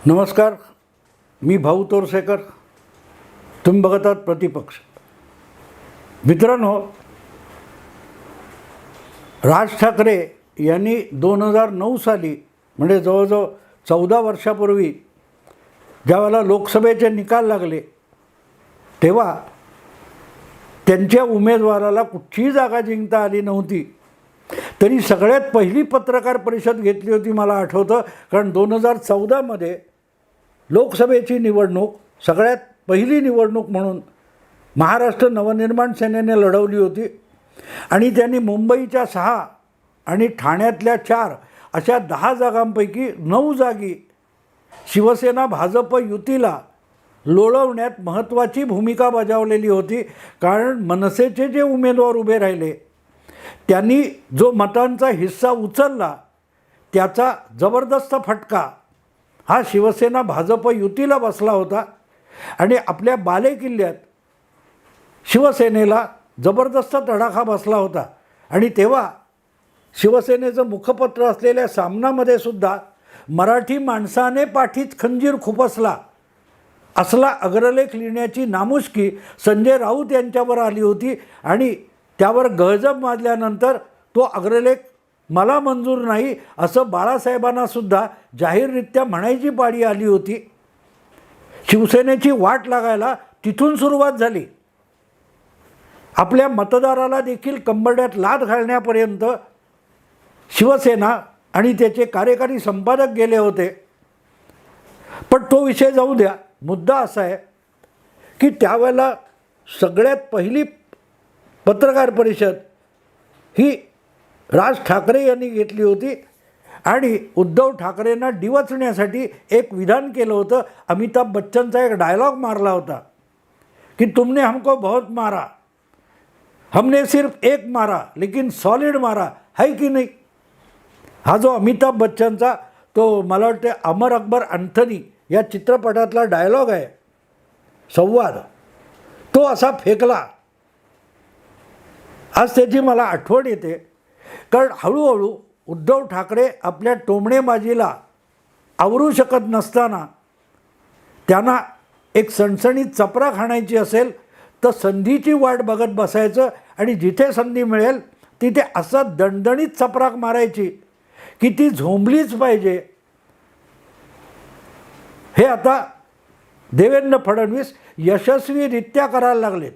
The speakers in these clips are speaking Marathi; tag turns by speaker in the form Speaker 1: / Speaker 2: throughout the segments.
Speaker 1: नमस्कार, मी भाऊ तोरसेकर. तुम्ही बघत आहात प्रतिपक्ष. मित्रांनो, राज ठाकरे यांनी 2009 साली म्हणजे जवळजवळ 14 वर्षापूर्वी ज्यावेळेला लोकसभेचे निकाल लागले तेव्हा त्यांच्या उमेदवाराला कुठचीही जागा जिंकता आली नव्हती. तरी सगळ्यात पहिली पत्रकार परिषद घेतली होती, मला आठवतं, कारण 2014मध्ये लोकसभेची निवडणूक सगळ्यात पहिली निवडणूक म्हणून महाराष्ट्र नवनिर्माण सेनेने लढवली होती आणि त्यांनी मुंबईच्या 6 आणि ठाण्यातल्या 4 अशा 10 जागांपैकी 9 जागी शिवसेना भाजप युतीला लोळवण्यात महत्त्वाची भूमिका बजावलेली होती. कारण मनसेचे जे उमेदवार उभे राहिले त्यांनी जो मतांचा हिस्सा उचलला त्याचा जबरदस्त फटका हा शिवसेना भाजप युतीला बसला होता आणि आपल्या बालेकिल्ल्यात शिवसेनेला जबरदस्त तडाखा बसला होता. आणि तेव्हा शिवसेनेचं मुखपत्र असलेल्या सामनामध्ये सुद्धा मराठी माणसाने पाठीत खंजीर खुपसला असला अग्रलेख लिहिण्याची नामुष्की संजय राऊत यांच्यावर आली होती आणि त्यावर गळजब माजल्यानंतर तो अग्रलेख मला मंजूर नाही असं बाळासाहेबांनासुद्धा जाहीररित्या म्हणायची पाळी आली होती. शिवसेनेची वाट लागायला तिथून सुरुवात झाली. आपल्या मतदाराला देखील कंबरड्यात लाथ घालण्यापर्यंत शिवसेना आणि त्याचे कार्यकारी संपादक गेले होते. पण तो विषय जाऊ द्या. मुद्दा असा आहे की त्यावेळेला सगळ्यात पहिली पत्रकार परिषद ही राज ठाकरे यांनी घेतली होती आणि उद्धव ठाकरेंना डिवचण्यासाठी एक विधान केलं होतं. अमिताभ बच्चनचा एक डायलॉग मारला होता की तुमने हमको बहुत मारा, हमने सिर्फ एक मारा लेकिन सॉलिड मारा, है की नाही. हा जो अमिताभ बच्चनचा तो मला वाटते अमर अकबर अँथनी या चित्रपटातला डायलॉग आहे, संवाद, तो असा फेकला. आज त्याची मला आठवण येते. कारण हळूहळू उद्धव ठाकरे आपल्या टोमणेबाजीला आवरू शकत नसताना त्यांना एक सणसणीत चपराक हाणायची असेल तर संधीची वाट बघत बसायचं आणि जिथे संधी मिळेल तिथे असं दणदणीत चपराक मारायची की ती झोंबलीच पाहिजे. हे आता देवेंद्र फडणवीस यशस्वीरित्या करायला लागलेत.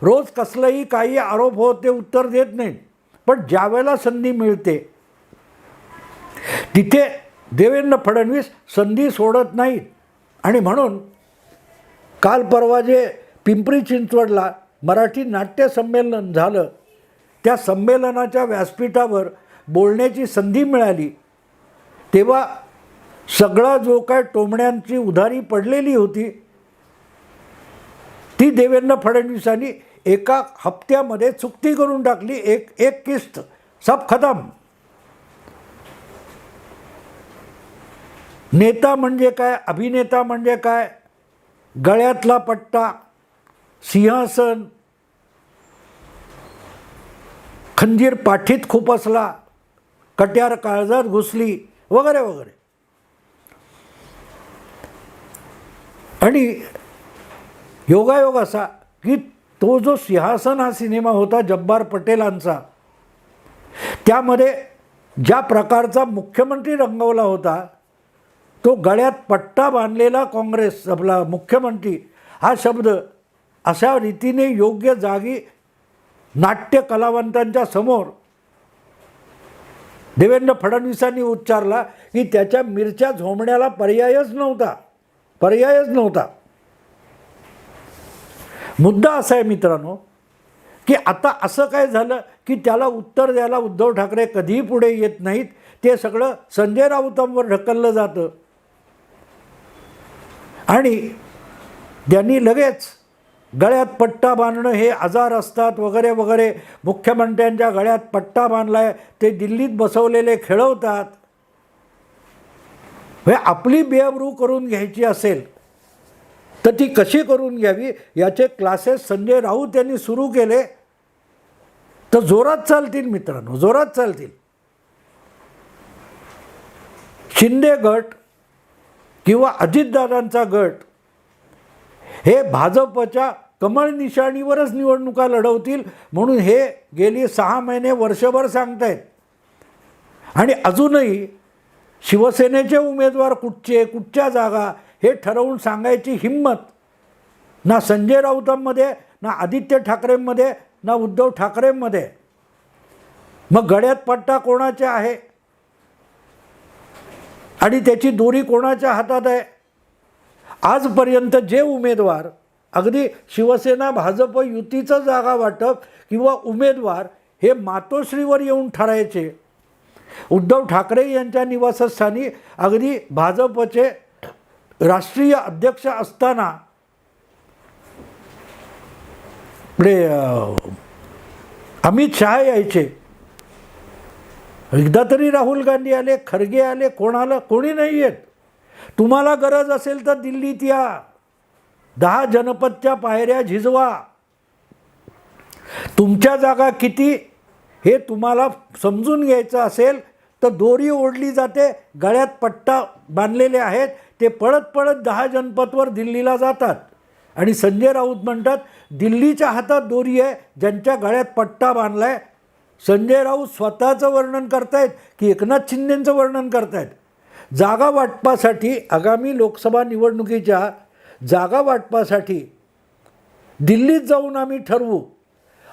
Speaker 1: रोज कसलंही काही आरोप होत ते उत्तर देत नाहीत, पण ज्यावेळेला संधी मिळते तिथे देवेंद्र फडणवीस संधी सोडत नाहीत. आणि म्हणून काल परवा जे पिंपरी चिंचवडला मराठी नाट्य संमेलन झालं त्या संमेलनाच्या व्यासपीठावर बोलण्याची संधी मिळाली तेव्हा सगळा जो काय टोमण्यांची उधारी पडलेली होती ती देवेंद्र फडणवीसांनी एका हप्त्यामध्ये चुकती करून टाकली. एक किस्त सब खतम. नेता म्हणजे काय, अभिनेता म्हणजे काय, गळ्यातला पट्टा, सिंहासन, खंजीर पाठीत खुपसला, कट्यार काळजात घुसली वगैरे वगैरे. आणि योगायोग असा की तो जो सिंहासन हा सिनेमा होता जब्बार पटेलांचा, त्यामध्ये ज्या प्रकारचा मुख्यमंत्री रंगवला होता तो गळ्यात पट्टा बांधलेला काँग्रेस आपला मुख्यमंत्री हा शब्द अशा रीतीने योग्य जागी नाट्य कलावंतांच्या समोर देवेंद्र फडणवीसांनी उच्चारला की त्याच्या मिरच्या झोंबण्याला पर्यायच नव्हता. मुद्दा असा आहे मित्रांनो की आता असं काय झालं की त्याला उत्तर द्यायला उद्धव ठाकरे कधीही पुढे येत नाहीत. ते सगळं संजय राऊतांवर ढकललं जातं आणि त्यांनी लगेच गळ्यात पट्टा बांधणं हे आजार असतात वगैरे वगैरे. मुख्यमंत्र्यांच्या गळ्यात पट्टा बांधलाय ते दिल्लीत बसवलेले खेळवतात. हे आपली बेअब्रू करून घ्यायची असेल तर ती कशी करून घ्यावी याचे क्लासेस संजय राऊत यांनी सुरू केले तर जोरात चालतील मित्रांनो, जोरात चालतील. शिंदे गट किंवा अजितदादांचा गट हे भाजपच्या कमळ निशाणीवरच निवडणुका लढवतील म्हणून हे गेली 6 महिने वर्षभर सांगतायत. आणि अजूनही शिवसेनेचे उमेदवार कुठच्या जागा हे ठरवून सांगायची हिंमत ना संजय राऊतांमध्ये, ना आदित्य ठाकरेंमध्ये, ना उद्धव ठाकरेंमध्ये. मग गळ्यात पट्टा कोणाचा आहे आणि त्याची दोरी कोणाच्या हातात आहे? आजपर्यंत जे उमेदवार अगदी शिवसेना भाजप युतीचं जागा वाटप किंवा उमेदवार हे मातोश्रीवर येऊन ठरायचे. उद्धव ठाकरे यांच्या निवासस्थानी अगदी भाजपचे राष्ट्रीय अध्यक्ष असताना अमित शहा यायचे. एकदा तरी राहुल गांधी आले, खरगे आले, कोण आलं? कोणी नाही येत. तुम्हाला गरज असेल तर दिल्लीत या, 10 जनपदच्या पायऱ्या झिजवा. तुमच्या जागा किती हे तुम्हाला समजून घ्यायचं असेल तर दोरी ओढली जाते, गळ्यात पट्टा बांधलेले आहेत, ते पळत पळत 10 जनपदवर दिल्लीला जातात. आणि संजय राऊत म्हणतात दिल्लीच्या हातात दोरी आहे, ज्यांच्या गळ्यात पट्टा बांधला आहे. संजय राऊत स्वतःचं वर्णन करतायत की एकनाथ शिंदेंचं वर्णन करतायत? जागा वाटपासाठी, आगामी लोकसभा निवडणुकीच्या जागा वाटपासाठी दिल्लीत जाऊन आम्ही ठरवू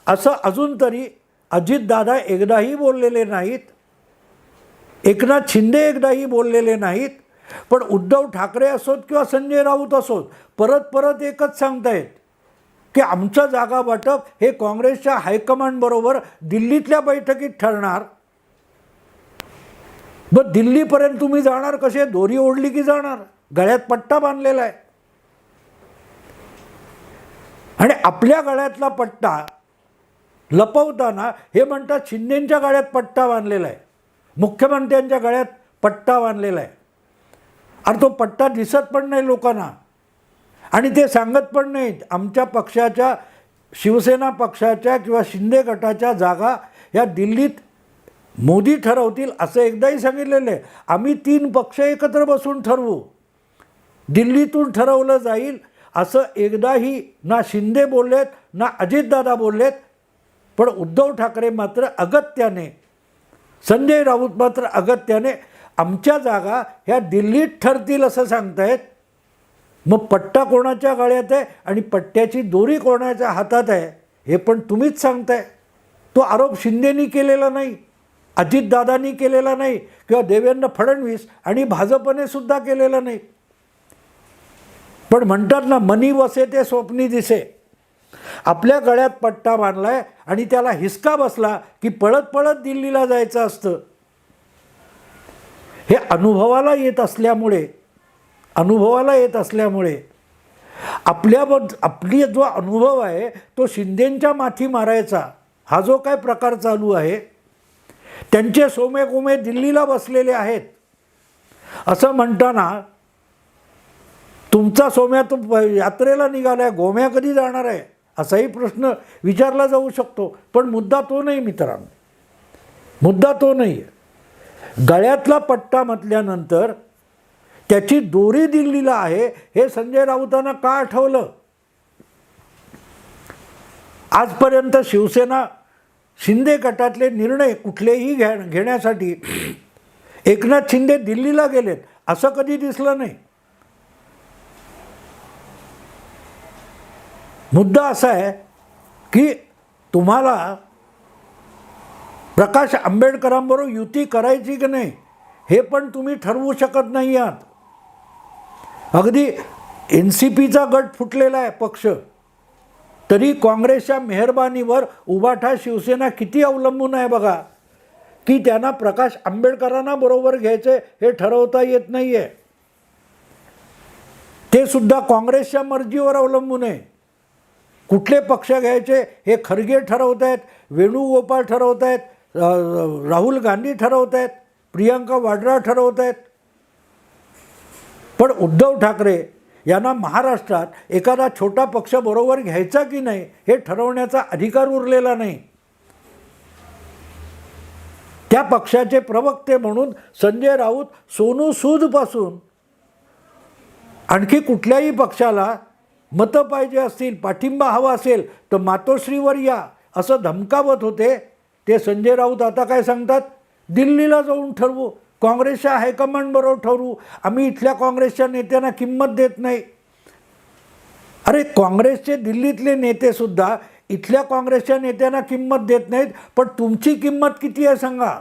Speaker 1: असं अजून तरी अजितदादा एकदाही बोललेले नाहीत, एकनाथ शिंदे एकदाही बोललेले नाहीत. पण उद्धव ठाकरे असोत किंवा संजय राऊत असोत परत एकच सांगतायत की आमचं जागा वाटप हे काँग्रेसच्या हायकमांडबरोबर दिल्लीतल्या बैठकीत ठरणार. मग दिल्लीपर्यंत तुम्ही जाणार कसे? दोरी ओढली की जाणार, गळ्यात पट्टा बांधलेला आहे. आणि आपल्या गळ्यातला पट्टा लपवताना हे म्हणतात शिंदेंच्या गळ्यात पट्टा बांधलेला आहे, मुख्यमंत्र्यांच्या गळ्यात पट्टा बांधलेला आहे. आणि तो पट्टा दिसत पण नाही लोकांना आणि ते सांगत पण नाहीत. आमच्या पक्षाच्या, शिवसेना पक्षाच्या किंवा शिंदे गटाच्या जागा या दिल्लीत मोदी ठरवतील असं एकदाही सांगितलेलं आहे. आम्ही 3 पक्ष एकत्र बसून ठरवू, दिल्लीतून ठरवलं जाईल असं एकदाही ना शिंदे बोललेत ना अजितदादा बोललेत. पण उद्धव ठाकरे मात्र अगत्याने, संजय राऊत मात्र अगत्याने आमच्या जागा ह्या दिल्लीत ठरतील असं सांगतायत. मग पट्टा कोणाच्या गळ्यात आहे आणि पट्ट्याची दोरी कोणाच्या हातात आहे हे पण तुम्हीच सांगताय. तो आरोप शिंदेनी केलेला नाही, अजितदादांनी केलेला नाही किंवा देवेंद्र फडणवीस आणि भाजपने सुद्धा केलेला नाही. पण म्हणतात ना, मनी वसे ते स्वप्नी दिसे. आपल्या गळ्यात पट्टा बांधलाय आणि त्याला हिसका बसला की पळत पळत दिल्लीला जायचं असतं. हे अनुभवाला येत असल्यामुळे आपली जो अनुभव आहे तो शिंदेंच्या माथी मारायचा हा जो काय प्रकार चालू आहे, त्यांचे सोमे गोमे दिल्लीला बसलेले आहेत असं म्हणताना तुमचा सोम्या तो यात्रेला निघालाय, गोम्या कधी जाणार आहे असाही प्रश्न विचारला जाऊ शकतो. पण मुद्दा तो नाही मित्रांनो, मुद्दा तो नाही. गळ्यातला पट्टा म्हटल्यानंतर त्याची दोरी दिल्लीला आहे हे संजय राऊतांना का आठवलं? आजपर्यंत शिवसेना शिंदे गटातले निर्णय कुठलेही घेण्यासाठी एकनाथ शिंदे दिल्लीला गेलेत असं कधी दिसलं नाही. मुद्दा असा आहे की तुम्हाला प्रकाश आंबेडकरांबरोबर युती करायची की नाही हे पण तुम्ही ठरवू शकत नाही आहात. अगदी NCPचा गट फुटलेला आहे पक्ष, तरी काँग्रेसच्या मेहरबानीवर उभाठा शिवसेना किती अवलंबून आहे बघा, की त्यांना प्रकाश आंबेडकरांना बरोबर घ्यायचे हे ठरवता येत नाही आहे. ते सुद्धा काँग्रेसच्या मर्जीवर अवलंबून आहे. कुठले पक्ष घ्यायचे हे खरगे ठरवत आहेत, वेणुगोपाल ठरवत आहेत, राहुल गांधी ठरवत आहेत, प्रियंका वाड्रा ठरवत आहेत. पण उद्धव ठाकरे यांना महाराष्ट्रात एखादा छोटा पक्ष बरोबर घ्यायचा की नाही हे ठरवण्याचा अधिकार उरलेला नाही. त्या पक्षाचे प्रवक्ते म्हणून संजय राऊत सोनू सूदपासून आणखी कुठल्याही पक्षाला मतं पाहिजे असतील, पाठिंबा हवा असेल तर मातोश्रीवर या असं धमकावत होते. ते संजय राऊत आता काय सांगतात, दिल्लीला जाऊन ठरवू, काँग्रेसच्या हायकमांडबरोबर ठरवू, आम्ही इथल्या काँग्रेसच्या नेत्यांना किंमत देत नाही. अरे काँग्रेसचे दिल्लीतले नेतेसुद्धा इथल्या काँग्रेसच्या नेत्यांना किंमत देत नाहीत, पण तुमची किंमत किती आहे सांगा.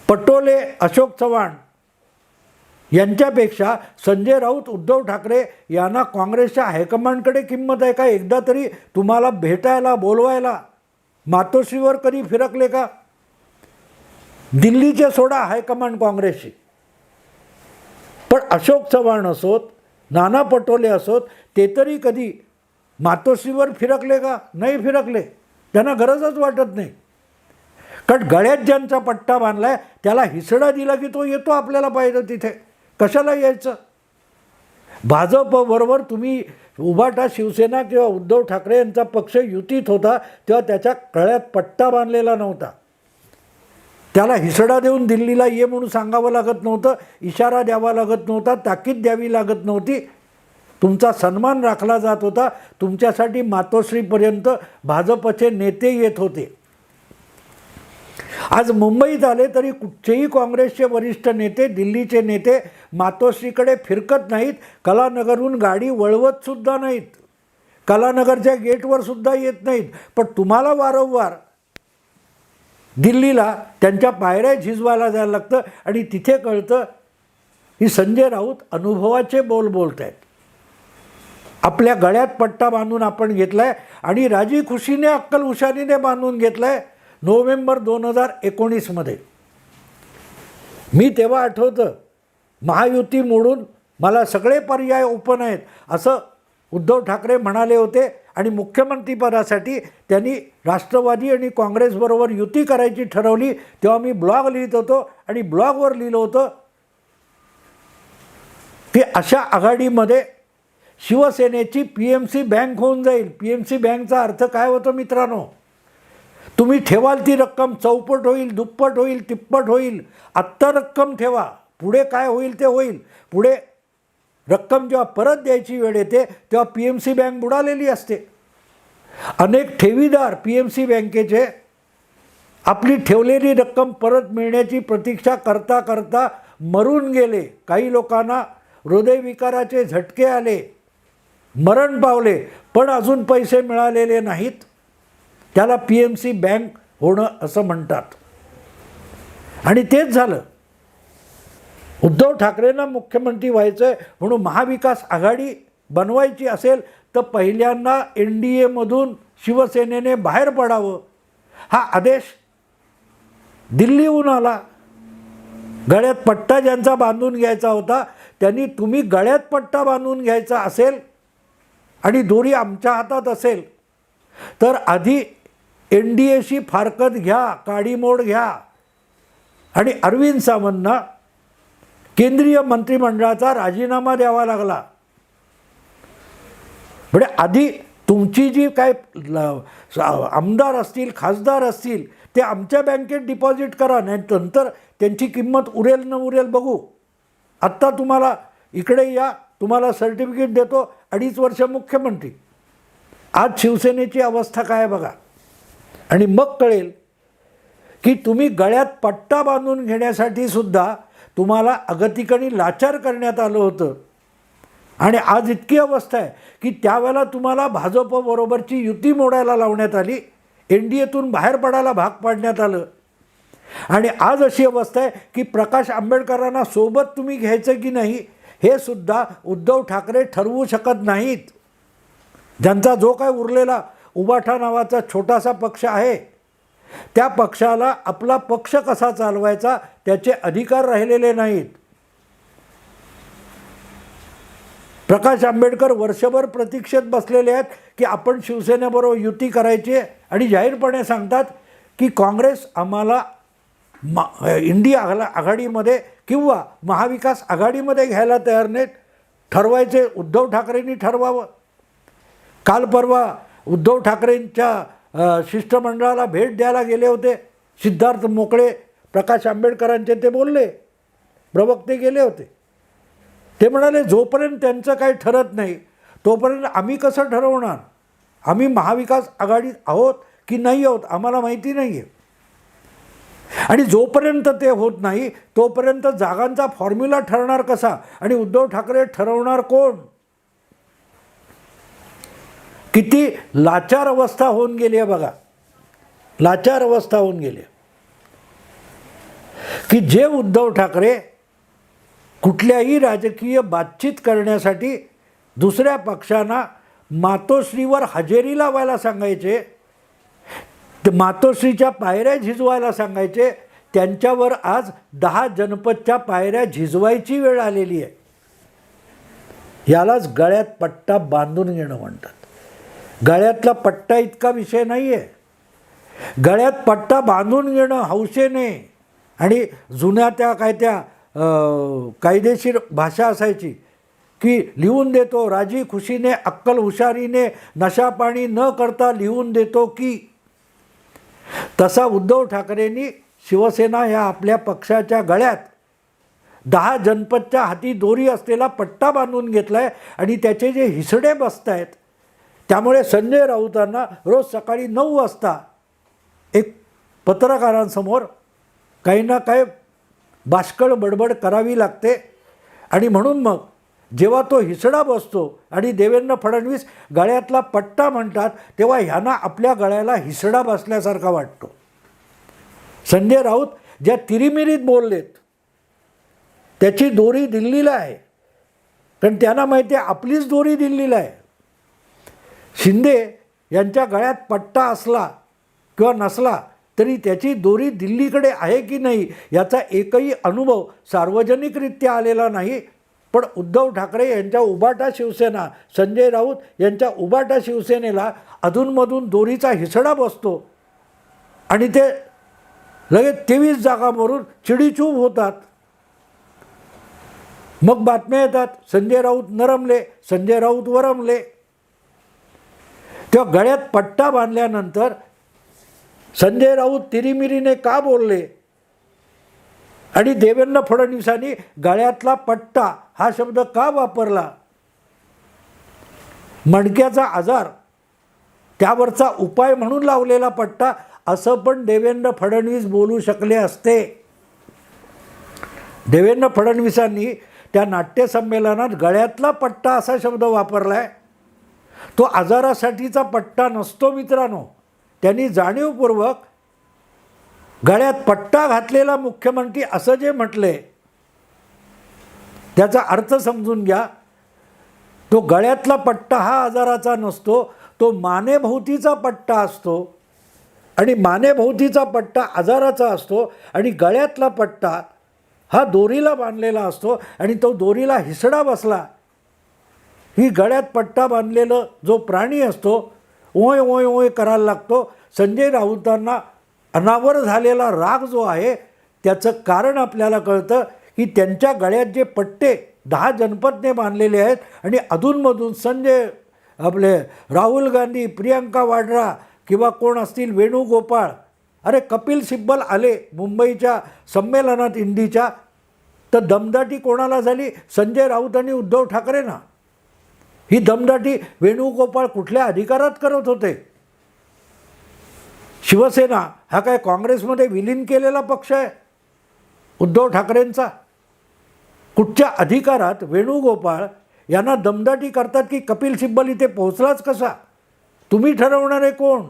Speaker 1: पटोले, अशोक चव्हाण यांच्यापेक्षा संजय राऊत, उद्धव ठाकरे यांना काँग्रेसच्या हायकमांडकडे किंमत आहे का? एकदा तरी तुम्हाला भेटायला, बोलवायला मातोश्रीवर कधी फिरकले का? दिल्लीचे सोडा हायकमांड काँग्रेसची, पण अशोक चव्हाण असोत, नाना पटोले असोत, ते तरी कधी मातोश्रीवर फिरकले का? नाही फिरकले. त्यांना गरजच वाटत नाही. कारण गळ्यात ज्यांचा पट्टा बांधलाय त्याला हिसडा दिला की तो येतो आपल्याला पाहिजे तिथे. कशाला यायचं? भाजपबरोबर तुम्ही उभाटा, शिवसेना किंवा उद्धव ठाकरे यांचा पक्ष युतीत होता तेव्हा त्याच्या गळ्यात पट्टा बांधलेला नव्हता. त्याला हिसडा देऊन दिल्लीला ये म्हणून सांगावं लागत नव्हतं, इशारा द्यावा लागत नव्हता, ताकीद द्यावी लागत नव्हती. तुमचा सन्मान राखला जात होता. तुमच्यासाठी मातोश्रीपर्यंत भाजपचे नेते येत होते. आज मुंबईत आले तरी कुठचेही काँग्रेसचे वरिष्ठ नेते, दिल्लीचे नेते मातोश्रीकडे फिरकत नाहीत. कलानगरहून गाडी वळवतसुद्धा नाहीत, कलानगरच्या गेटवर सुद्धा येत नाहीत. पण तुम्हाला वारंवार दिल्लीला त्यांच्या पायऱ्या झिजवायला जायला लागतं आणि तिथे कळतं की संजय राऊत अनुभवाचे बोल बोलत आहेत. आपल्या गळ्यात पट्टा बांधून आपण घेतला आहे आणि राजी खुशीने, अक्कल हुशारीने बांधून घेतला आहे. नोव्हेंबर 2019मध्ये मी तेव्हा आठवतं, महायुती मोडून मला सगळे पर्याय ओपन आहेत असं उद्धव ठाकरे म्हणाले होते आणि मुख्यमंत्रीपदासाठी त्यांनी राष्ट्रवादी आणि काँग्रेसबरोबर युती करायची ठरवली. तेव्हा मी ब्लॉग लिहित होतो आणि ब्लॉगवर लिहिलं होतं की अशा आघाडीमध्ये शिवसेनेची PMC बँक होऊन जाईल. PMC बँकचा अर्थ काय होतो मित्रांनो? तुम्ही ठेवाल ती रक्कम चौपट होईल, दुप्पट होईल, तिप्पट होईल. आत्ता रक्कम ठेवा, पुढे काय होईल ते होईल. पुढे रक्कम जेव्हा परत द्यायची वेळ येते तेव्हा PMC बँक बुडालेली असते. अनेक ठेवीदार PMC बँकेचे आपली ठेवलेली रक्कम परत मिळण्याची प्रतीक्षा करता करता मरून गेले. काही लोकांना हृदयविकाराचे झटके आले, मरण पावले, पण अजून पैसे मिळालेले नाहीत. त्याला PMC बँक होणं असं म्हणतात. आणि तेच झालं. उद्धव ठाकरेंना मुख्यमंत्री व्हायचं आहे म्हणून महाविकास आघाडी बनवायची असेल तर पहिल्यांदा NDAमधून शिवसेनेने बाहेर पडावं हा आदेश दिल्लीहून आला. गळ्यात पट्टा ज्यांचा बांधून घ्यायचा होता त्यांनी, तुम्ही गळ्यात पट्टा बांधून घ्यायचा असेल आणि दोरी आमच्या हातात असेल तर आधी NDAशी फारकत घ्या, काडीमोड घ्या. आणि अरविंद सावंतना केंद्रीय मंत्रिमंडळाचा राजीनामा द्यावा लागला. म्हणजे आधी तुमची जी काय आमदार असतील, खासदार असतील ते आमच्या बँकेत डिपॉझिट करा, नाही नंतर त्यांची किंमत उरेल न उरेल बघू. आत्ता तुम्हाला इकडे या, तुम्हाला सर्टिफिकेट देतो, 2.5 वर्ष मुख्यमंत्री. आज शिवसेनेची अवस्था काय बघा. आणि मग कळेल की तुम्ही गळ्यात पट्टा बांधून घेण्यासाठी सुद्धा तुम्हाला अगतिकनी लाचार करण्यात आलं होतं. आणि आज इतकी अवस्था आहे की त्यावेळेला तुम्हाला भाजपबरोबरची युती मोडायला लावण्यात आली, NDAतून बाहेर पडायला भाग पाडण्यात आलं. आणि आज अशी अवस्था आहे की प्रकाश आंबेडकरांना सोबत तुम्ही घ्यायचं की नाही हे सुद्धा उद्धव ठाकरे ठरवू शकत नाहीत. ज्यांचा जो काय उरलेला उबाठा नावाचा छोटासा पक्ष आहे त्या पक्षाला आपला पक्ष कसा चालवायचा त्याचे अधिकार राहिलेले नाहीत. प्रकाश आंबेडकर वर्षभर प्रतीक्षेत बसलेले आहेत की आपण शिवसेनेबरोबर युती करायची आहे आणि जाहीरपणे सांगतात की काँग्रेस आम्हाला इंडिया आघाडीमध्ये किंवा महाविकास आघाडीमध्ये घ्यायला तयार नाहीत. ठरवायचे उद्धव ठाकरेंनी ठरवावं. काल परवा उद्धव ठाकरेंच्या शिष्टमंडळाला भेट द्यायला गेले होते सिद्धार्थ मोकळे, प्रकाश आंबेडकरांचे ते बोलले, प्रवक्ते गेले होते. ते म्हणाले जोपर्यंत त्यांचं काही ठरत नाही तोपर्यंत आम्ही कसं ठरवणार, आम्ही महाविकास आघाडीत आहोत की नाही आहोत आम्हाला माहिती नाही आहे, आणि जोपर्यंत ते होत नाही तोपर्यंत जागांचा फॉर्म्युला ठरणार कसा आणि उद्धव ठाकरे ठरवणार कोण. किती लाचार अवस्था होऊन गेली आहे बघा, लाचार अवस्था होऊन गेली की जे उद्धव ठाकरे कुठल्याही राजकीय बातचीत करण्यासाठी दुसऱ्या पक्षांना मातोश्रीवर हजेरी लावायला सांगायचे, मातोश्रीच्या पायऱ्या झिजवायला सांगायचे, त्यांच्यावर आज 10 जनपदच्या पायऱ्या झिजवायची वेळ आलेली आहे. यालाच गळ्यात पट्टा बांधून घेणं म्हणतात. गळ्यातला पट्टा इतका विषय नाही आहे, गळ्यात पट्टा बांधून घेणं हौसेने, आणि जुन्या त्या कायदेशीर भाषा असायची की लिहून देतो राजी खुशीने अक्कल हुशारीने नशापाणी न करता लिहून देतो की, तसा उद्धव ठाकरेंनी शिवसेना या आपल्या पक्षाच्या गळ्यात 10 जनपदच्या हाती दोरी असलेला पट्टा बांधून घेतला आहे आणि त्याचे जे हिसडे बसत आहेत त्यामुळे संजय राऊतांना रोज सकाळी 9 वाजता एक पत्रकारांसमोर काही ना काही बाष्कळ बडबड करावी लागते. आणि म्हणून मग जेव्हा तो हिसडा बसतो आणि देवेंद्र फडणवीस गळ्यातला पट्टा म्हणतात तेव्हा ह्यांना आपल्या गळ्याला हिसडा बसल्यासारखा वाटतो. संजय राऊत ज्या तिरीमिरीत बोललेत त्याची दोरी दिल्लीला आहे, कारण त्यांना माहिती आहे आपलीच दोरी दिल्लीला आहे. शिंदे यांच्या गळ्यात पट्टा असला किंवा नसला तरी त्याची दोरी दिल्लीकडे आहे की नाही याचा एकही अनुभव सार्वजनिकरित्या आलेला नाही. पण उद्धव ठाकरे यांच्या उबाटा शिवसेना, संजय राऊत यांच्या उबाटा शिवसेनेला अधूनमधून दोरीचा हिसडा बसतो आणि ते लगेच 23 जागांवरून चिडीचूप होतात. मग बातम्या येतात संजय राऊत नरमले, संजय राऊत वरमले. तेव्हा गळ्यात पट्टा बांधल्यानंतर संजय राऊत तिरीमिरीने का बोलले आणि देवेंद्र फडणवीसांनी गळ्यातला पट्टा हा शब्द का वापरला, मणक्याचा आजार त्यावरचा उपाय म्हणून लावलेला पट्टा असं पण देवेंद्र फडणवीस बोलू शकले असते. देवेंद्र फडणवीसांनी त्या नाट्यसंमेलनात गळ्यातला पट्टा असा शब्द वापरला आहे. तो आजारासाठीचा पट्टा नसतो मित्रांनो. त्यांनी जाणीवपूर्वक गळ्यात पट्टा घातलेला मुख्यमंत्री असं जे म्हटले त्याचा अर्थ समजून घ्या. तो गळ्यातला पट्टा हा आजाराचा नसतो, तो मानेभोवतीचा पट्टा असतो आणि मानेभोवतीचा पट्टा आजाराचा असतो आणि गळ्यातला पट्टा हा दोरीला बांधलेला असतो आणि तो दोरीला हिसडा बसला. ही गळ्यात पट्टा बांधलेलं जो प्राणी असतो ओय ओय ओय करायला लागतो. संजय राऊतांना अनावर झालेला राग जो आहे त्याचं कारण आपल्याला कळतं की त्यांच्या गळ्यात जे पट्टे 10 जनपदने बांधलेले आहेत आणि अधूनमधून संजय आपले राहुल गांधी, प्रियंका वाड्रा किंवा कोण असतील वेणुगोपाळ, अरे कपिल सिब्बल आले मुंबईच्या संमेलनात इंडीच्या, तर दमदाटी कोणाला झाली? संजय राऊत आणि उद्धव ठाकरेंना. ही दमदाटी वेणुगोपाळ कुठल्या अधिकारात करत होते? शिवसेना हा काय काँग्रेसमध्ये विलीन केलेला पक्ष आहे उद्धव ठाकरेंचा? कुठच्या अधिकारात वेणुगोपाळ यांना दमदाटी करतात की कपिल सिब्बल इथे पोहोचलाच कसा? तुम्ही ठरवणारे कोण?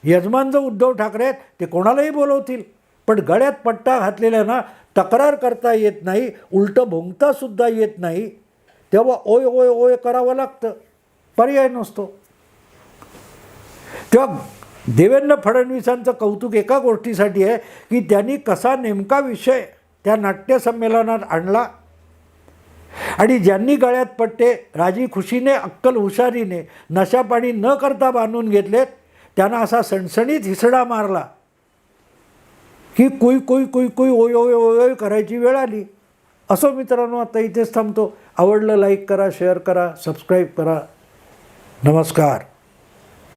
Speaker 1: यजमान जो उद्धव ठाकरे आहेत ते कोणालाही बोलवतील, पण गळ्यात पट्टा घातलेल्यांना तक्रार करता येत नाही, उलटं भोंगतासुद्धा येत नाही. तेव्हा ओय ओय ओय करावं लागतं, पर्याय नसतो. तेव्हा देवेंद्र फडणवीसांचं कौतुक एका गोष्टीसाठी आहे की त्यांनी कसा नेमका विषय त्या नाट्यसंमेलनात आणला आणि ज्यांनी गळ्यात पट्टे राजी खुशीने अक्कल हुशारीने नशापाणी न करता बांधून घेतलेत त्यांना असा सणसणीत हिसडा मारला की कुई कुई कुई कुई ओय ओय ओय ओय करायची वेळ आली. असो मित्रांनो, आता इथेच थांबतो. आवडलं लाईक करा, शेअर करा, सबस्क्राईब करा. नमस्कार.